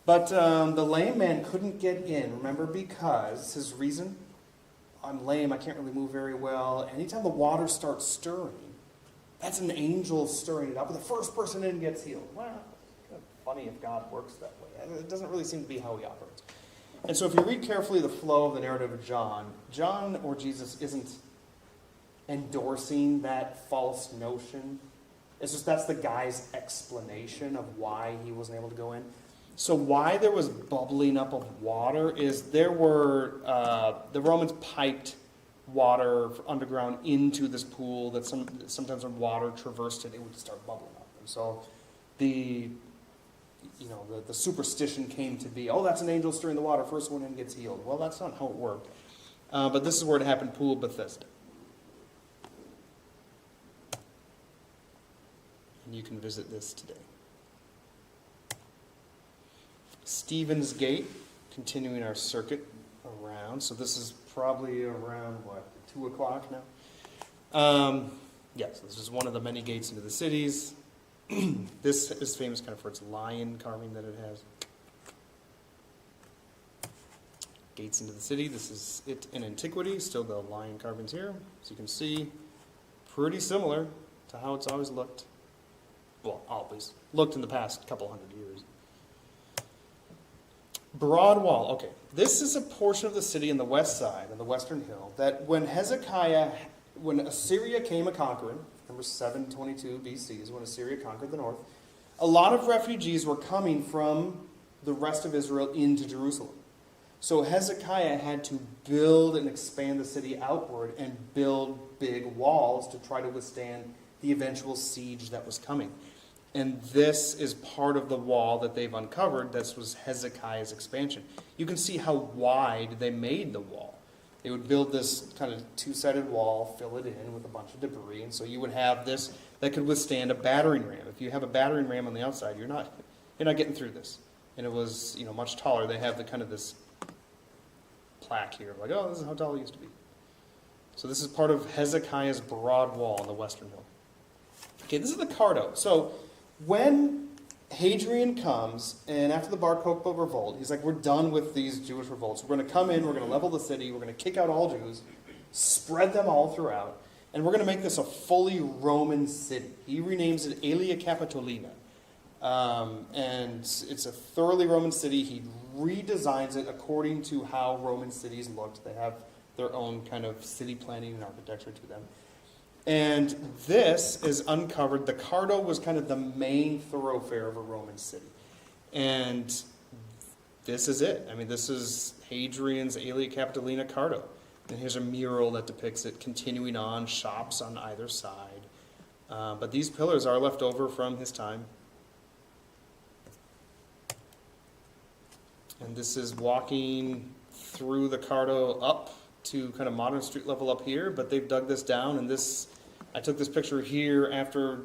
But the lame man couldn't get in, remember, because his reason, I'm lame, I can't really move very well. Anytime the water starts stirring, that's an angel stirring it up. And the first person in gets healed. Well, kind of funny if God works that way. It doesn't really seem to be how he operates. And so if you read carefully the flow of the narrative of John or Jesus isn't endorsing that false notion. It's just that's the guy's explanation of why he wasn't able to go in. So why there was bubbling up of water is there were, the Romans piped water underground into this pool that sometimes when water traversed it, it would start bubbling up. And so the superstition came to be, oh, that's an angel stirring the water, first one in gets healed. Well, that's not how it worked. But this is where it happened, Pool of Bethesda. And you can visit this today. Stephen's Gate, continuing our circuit around. So this is probably around, 2 o'clock now? Yes, this is one of the many gates into the cities. This is famous kind of for its lion carving that it has. Gates into the city. This is it in antiquity. Still the lion carvings here. As you can see, pretty similar to how it's always looked. Well, always looked in the past couple hundred years. Broad Wall. Okay, this is a portion of the city in the west side, on the western hill, that when Assyria came a-conquering, remember 722 BC is when Assyria conquered the north, a lot of refugees were coming from the rest of Israel into Jerusalem. So Hezekiah had to build and expand the city outward and build big walls to try to withstand the eventual siege that was coming. And this is part of the wall that they've uncovered. This was Hezekiah's expansion. You can see how wide they made the wall. They would build this kind of two-sided wall, fill it in with a bunch of debris, and so you would have this that could withstand a battering ram. If you have a battering ram on the outside, you're not getting through this. And it was, much taller. They have the kind of this plaque here, like, oh, this is how tall it used to be. So this is part of Hezekiah's broad wall on the western hill. Okay, this is the Cardo. So when Hadrian comes, and after the Bar Kokhba revolt, he's like, we're done with these Jewish revolts. We're going to come in, we're going to level the city, we're going to kick out all Jews, spread them all throughout, and we're going to make this a fully Roman city. He renames it Aelia Capitolina. And it's a thoroughly Roman city. He redesigns it according to how Roman cities looked. They have their own kind of city planning and architecture to them. And this is uncovered. The Cardo was kind of the main thoroughfare of a Roman city. And this is it. I mean, this is Hadrian's Aelia Capitolina Cardo. And here's a mural that depicts it continuing on, shops on either side. But these pillars are left over from his time. And this is walking through the Cardo up to kind of modern street level up here, but they've dug this down, and I took this picture here after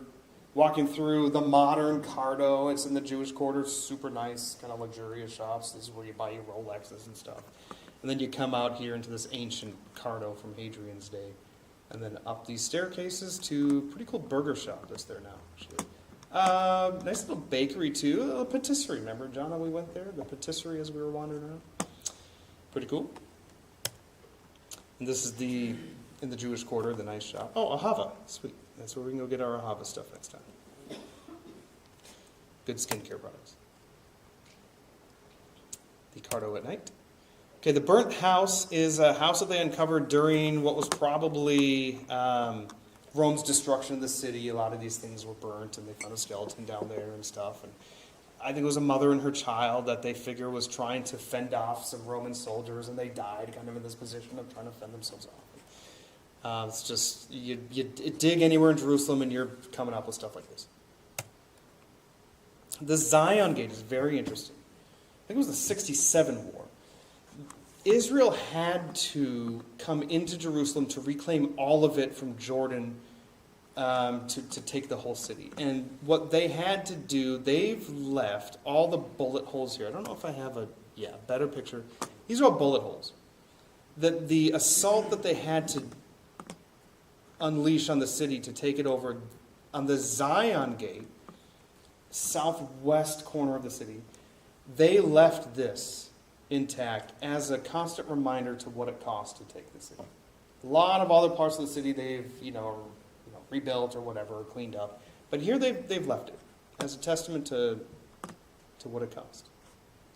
walking through the modern Cardo. It's in the Jewish quarter, super nice, kind of luxurious shops. This is where you buy your Rolexes and stuff. And then you come out here into this ancient Cardo from Hadrian's day, and then up these staircases to a pretty cool burger shop that's there now, actually. Nice little bakery too, a patisserie. Remember, John, how we went there? The patisserie as we were wandering around. Pretty cool. And this is in the Jewish quarter, the nice shop. Oh, Ahava, sweet. That's where we can go get our Ahava stuff next time. Good skincare products. The Cardo at night. Okay, the burnt house is a house that they uncovered during what was probably Rome's destruction of the city. A lot of these things were burnt, and they found a skeleton down there and stuff. And I think it was a mother and her child that they figure was trying to fend off some Roman soldiers, and they died kind of in this position of trying to fend themselves off. It's just, you dig anywhere in Jerusalem, and you're coming up with stuff like this. The Zion Gate is very interesting. I think it was the 67 war. Israel had to come into Jerusalem to reclaim all of it from Jordan to take the whole city. And what they had to do, they've left all the bullet holes here. I don't know if I have a better picture. These are all bullet holes. The assault that they had to unleash on the city to take it over on the Zion Gate, southwest corner of the city, they left this intact as a constant reminder to what it cost to take the city. A lot of other parts of the city they've rebuilt or whatever, or cleaned up, but here they've left it as a testament to what it cost.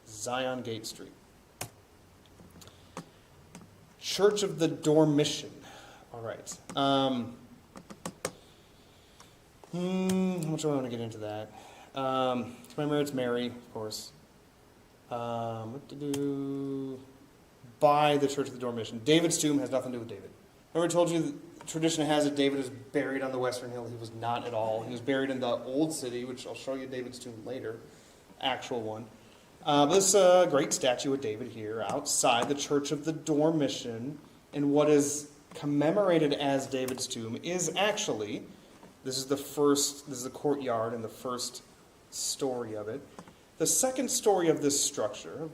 Zion Gate Street. Church of the Dormition. All right. How much do I want to get into that? Commemorates Mary, of course. What to do? By the Church of the Dormition. David's tomb has nothing to do with David. Remember I told you, tradition has it David is buried on the Western Hill. He was not at all. He was buried in the Old City, which I'll show you David's tomb later. Actual one. This great statue of David here outside the Church of the Dormition. And what is commemorated as David's tomb is actually, this is the courtyard and the first story of it. The second story of this structure,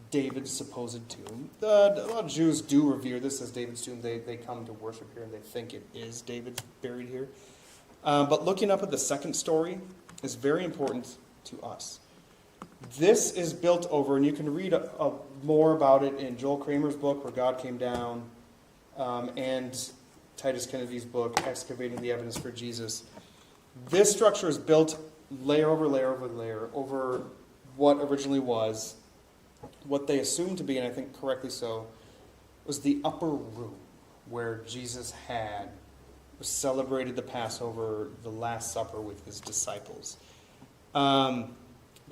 David's supposed tomb, a lot of Jews do revere this as David's tomb. They come to worship here and they think it is David buried here. But looking up at the second story is very important to us. This is built over, and you can read more about it in Joel Kramer's book, Where God Came Down, and Titus Kennedy's book, Excavating the Evidence for Jesus. This structure is built layer over layer over layer over what originally was, what they assumed to be, and I think correctly so, was the upper room where Jesus had celebrated the Passover, the Last Supper with his disciples.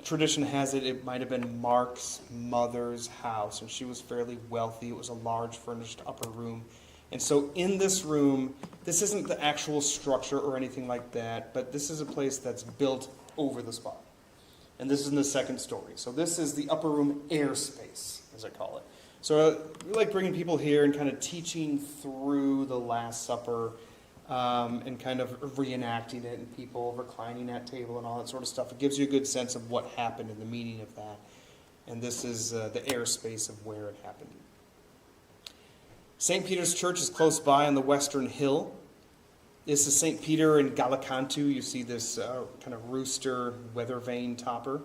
Tradition has it might have been Mark's mother's house, and she was fairly wealthy. It was a large furnished upper room. And so in this room, this isn't the actual structure or anything like that, but this is a place that's built over the spot. And this is in the second story. So this is the upper room airspace, as I call it. So we like bringing people here and kind of teaching through the Last Supper and kind of reenacting it and people reclining at table and all that sort of stuff. It gives you a good sense of what happened and the meaning of that. And this is the airspace of where it happened. St. Peter's Church is close by on the Western Hill. This is St. Peter in Gallicantu. You see this kind of rooster weather vane topper.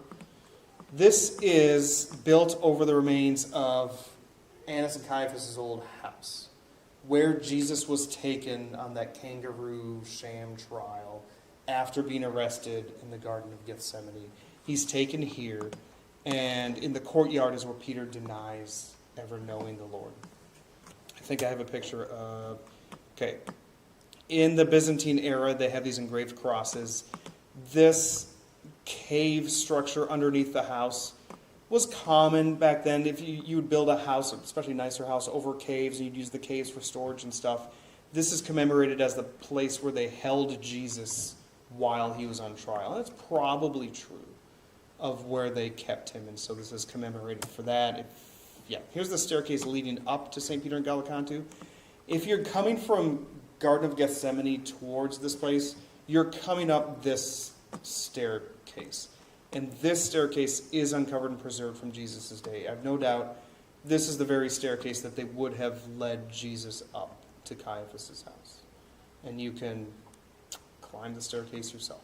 This is built over the remains of Annas and Caiaphas' old house, where Jesus was taken on that kangaroo sham trial after being arrested in the Garden of Gethsemane. He's taken here, and in the courtyard is where Peter denies ever knowing the Lord. I think I have a picture of, okay. In the Byzantine era, they have these engraved crosses. This cave structure underneath the house was common back then. If you would build a house, especially a nicer house, over caves, and you'd use the caves for storage and stuff. This is commemorated as the place where they held Jesus while he was on trial. And that's probably true of where they kept him, and so this is commemorated for that. Here's the staircase leading up to St. Peter in Gallicantu. If you're coming from Garden of Gethsemane towards this place, you're coming up this staircase. And this staircase is uncovered and preserved from Jesus' day. I have no doubt this is the very staircase that they would have led Jesus up to Caiaphas' house. And you can climb the staircase yourself.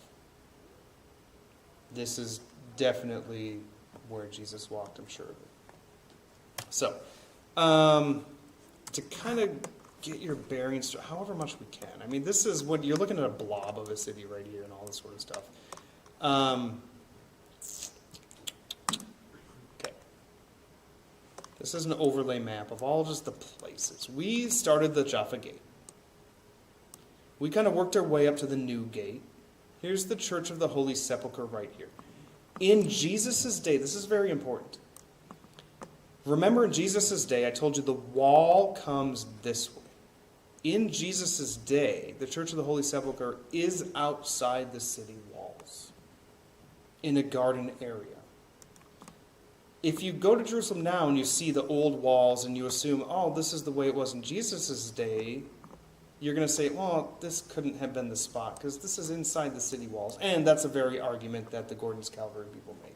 This is definitely where Jesus walked, I'm sure of it. So, to kind of get your bearings, however much we can. I mean, this is what you're looking at, a blob of a city right here and all this sort of stuff. Okay. This is an overlay map of all just the places. We started the Jaffa Gate. We kind of worked our way up to the new gate. Here's the Church of the Holy Sepulchre right here. In Jesus' day, this is very important. Remember, in Jesus' day, I told you the wall comes this way. In Jesus' day, the Church of the Holy Sepulchre is outside the city walls, in a garden area. If you go to Jerusalem now and you see the old walls and you assume, oh, this is the way it was in Jesus' day, you're going to say, well, this couldn't have been the spot because this is inside the city walls. And that's a very argument that the Gordon's Calvary people make.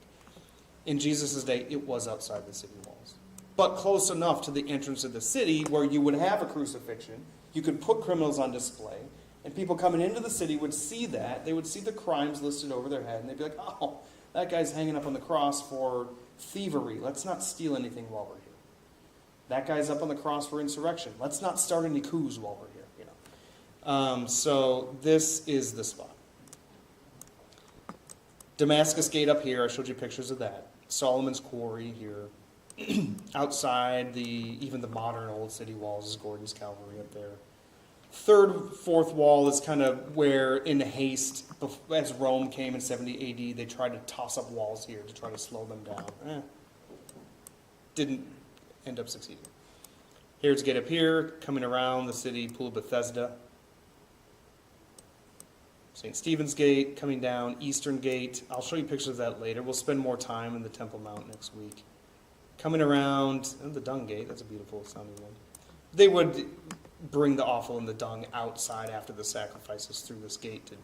In Jesus' day, it was outside the city walls, but close enough to the entrance of the city where you would have a crucifixion. You could put criminals on display, and people coming into the city would see that. They would see the crimes listed over their head, and they'd be like, oh, that guy's hanging up on the cross for thievery. Let's not steal anything while we're here. That guy's up on the cross for insurrection. Let's not start any coups while we're here. So this is the spot. Damascus Gate up here. I showed you pictures of that. Solomon's Quarry here. Outside even the modern old city walls is Gordon's Calvary up there. Third, fourth wall is kind of where, in haste, as Rome came in 70 AD, they tried to toss up walls here to try to slow them down. Didn't end up succeeding. Here's Gate up here, coming around the city, Pool of Bethesda. St. Stephen's Gate, coming down, Eastern Gate. I'll show you pictures of that later. We'll spend more time in the Temple Mount next week. Coming around, and the Dung Gate, that's a beautiful sounding one. They would bring the offal and the dung outside after the sacrifices through this gate to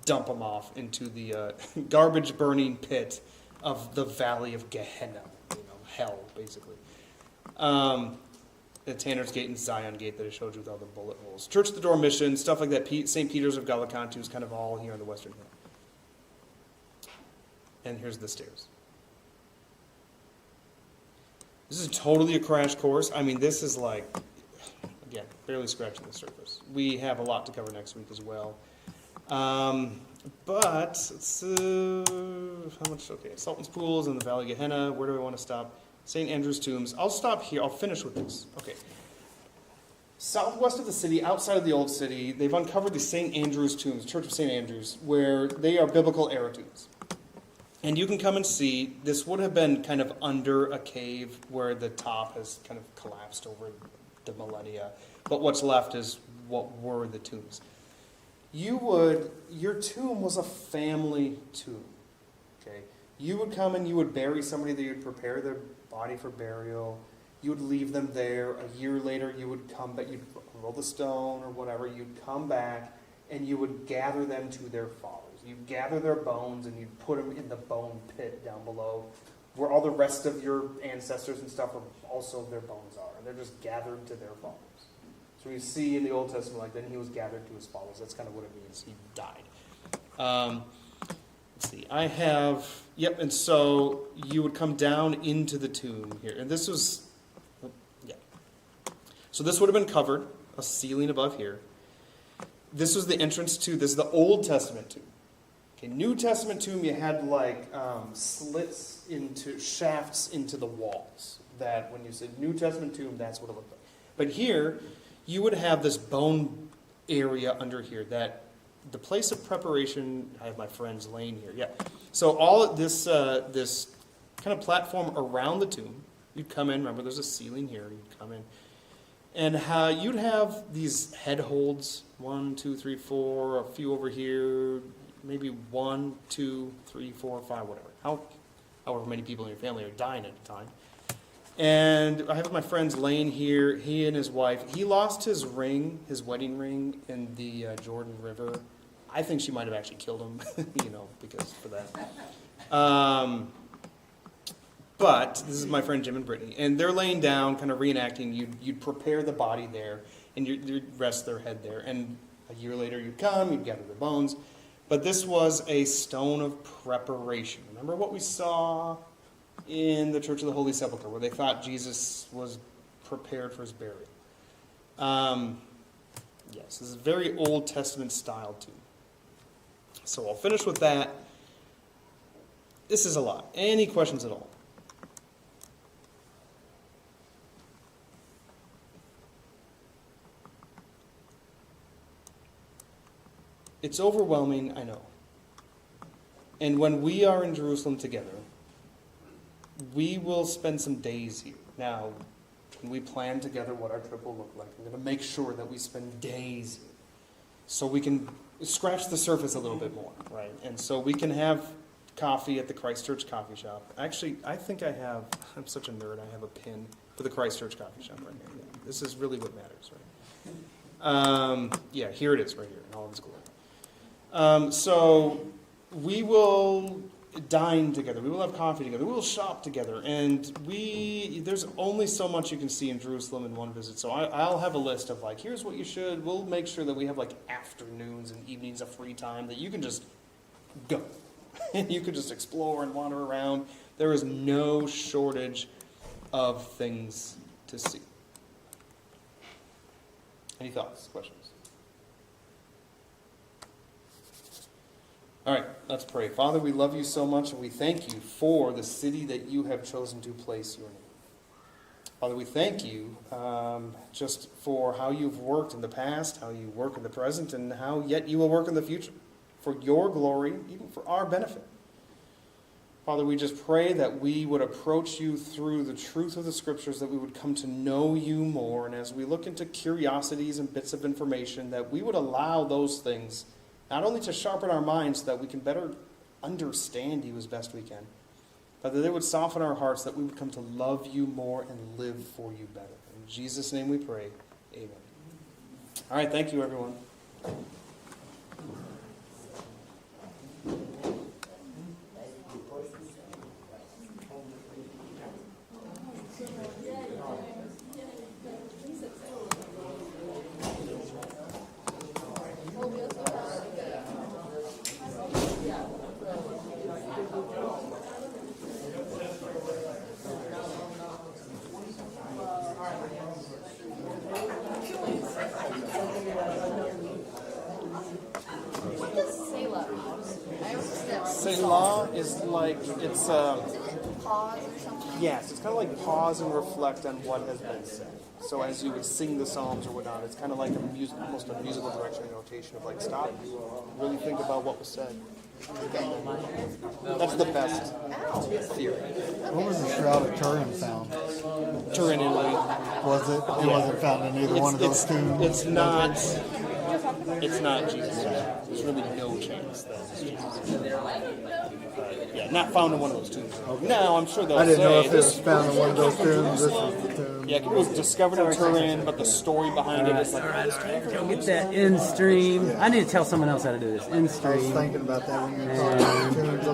dump them off into the garbage-burning pit of the Valley of Gehenna, hell, basically. The Tanner's Gate and Zion Gate that I showed you with all the bullet holes. Church of the Dormition, stuff like that. St. Peter's of Gallicantu is kind of all here on the Western Hill. And here's the stairs. This is totally a crash course. I mean, this is like, again, barely scratching the surface. We have a lot to cover next week as well. But, it's, how much? Okay, Sultan's Pools and the Valley of Gehenna. Where do I want to stop? St. Andrew's Tombs. I'll stop here. I'll finish with this. Okay. Southwest of the city, outside of the old city, they've uncovered the St. Andrew's Tombs, Church of St. Andrews, where they are biblical era tombs. And you can come and see, this would have been kind of under a cave where the top has kind of collapsed over the millennia. But what's left is what were the tombs. Your tomb was a family tomb. Okay? You would come and you would bury somebody, that you would prepare their body for burial. You would leave them there. A year later, you would come back. You'd roll the stone or whatever. You'd come back, and you would gather them to their fathers. You'd gather their bones, and you'd put them in the bone pit down below, where all the rest of your ancestors and stuff are also their bones are. And they're just gathered to their fathers. So we see in the Old Testament, like, then he was gathered to his fathers. That's kind of what it means. He died. Let's see. I have, yep, and so you would come down into the tomb here. And this was, yeah. So this would have been covered, a ceiling above here. This was the entrance to, this is the Old Testament tomb. Okay, New Testament tomb, you had like slits into, shafts into the walls. That when you said New Testament tomb, that's what it looked like. But here, you would have this bone area under here that the place of preparation, I have my friends laying here, yeah. So all of this, this kind of platform around the tomb, you'd come in, remember there's a ceiling here, you'd come in. And you'd have these head holds, 1, 2, 3, 4, a few over here, maybe 1, 2, 3, 4, 5, whatever. However many people in your family are dying at a time. And I have my friends laying here, he and his wife. He lost his ring, his wedding ring, in the Jordan River. I think she might have actually killed him, because for that. But this is my friend Jim and Brittany. And they're laying down, kind of reenacting. You'd prepare the body there, and you'd rest their head there. And a year later you'd come, you'd gather the bones. But this was a stone of preparation. Remember what we saw in the Church of the Holy Sepulchre, where they thought Jesus was prepared for his burial. Yes, this is a very Old Testament style tomb. So I'll finish with that. This is a lot. Any questions at all? It's overwhelming, I know. And when we are in Jerusalem together, we will spend some days here. Now, when we plan together what our trip will look like, I'm going to make sure that we spend days here so we can scratch the surface a little bit more, right? And so we can have coffee at the Christchurch Coffee Shop. Actually, I think I'm such a nerd, I have a pin for the Christchurch Coffee Shop right here. Yeah, this is really what matters, right? Yeah, here it is right here in all of its glory. So we will dine together. We will have coffee together. We will shop together. And there's only so much you can see in Jerusalem in one visit. So I'll have a list of like, here's what you should. We'll make sure that we have like afternoons and evenings of free time that you can just go. And you can just explore and wander around. There is no shortage of things to see. Any thoughts, questions? All right, let's pray. Father, we love you so much, and we thank you for the city that you have chosen to place your name. Father, we thank you just for how you've worked in the past, how you work in the present, and how yet you will work in the future for your glory, even for our benefit. Father, we just pray that we would approach you through the truth of the Scriptures, that we would come to know you more, and as we look into curiosities and bits of information, that we would allow those things not only to sharpen our minds so that we can better understand you as best we can, but that it would soften our hearts, that we would come to love you more and live for you better. In Jesus' name we pray. Amen. All right, thank you, everyone. Selah is like, it's Pause or something? yes, it's kind of like pause and reflect on what has been said. So as you would sing the Psalms or whatnot, it's kind of like almost a musical direction and notation of like, stop, really think about what was said. That's the best theory. What was the Shroud of Turin found? Turin, Italy. Was it? It wasn't found in either one of those tombs. It's not. it's not Jesus. There's really no chance that it's Jesus. Yeah, not found in one of those tombs. Now, I'm sure they'll I didn't know say if it was this found in one of those Jerusalem. tombs. This was the tomb. Yeah, it was discovered in Turin, but the story behind it is like, oh, this came from Get that in stream. I need to tell someone else how to do this. In I was stream. thinking about that when you were talking about tombs.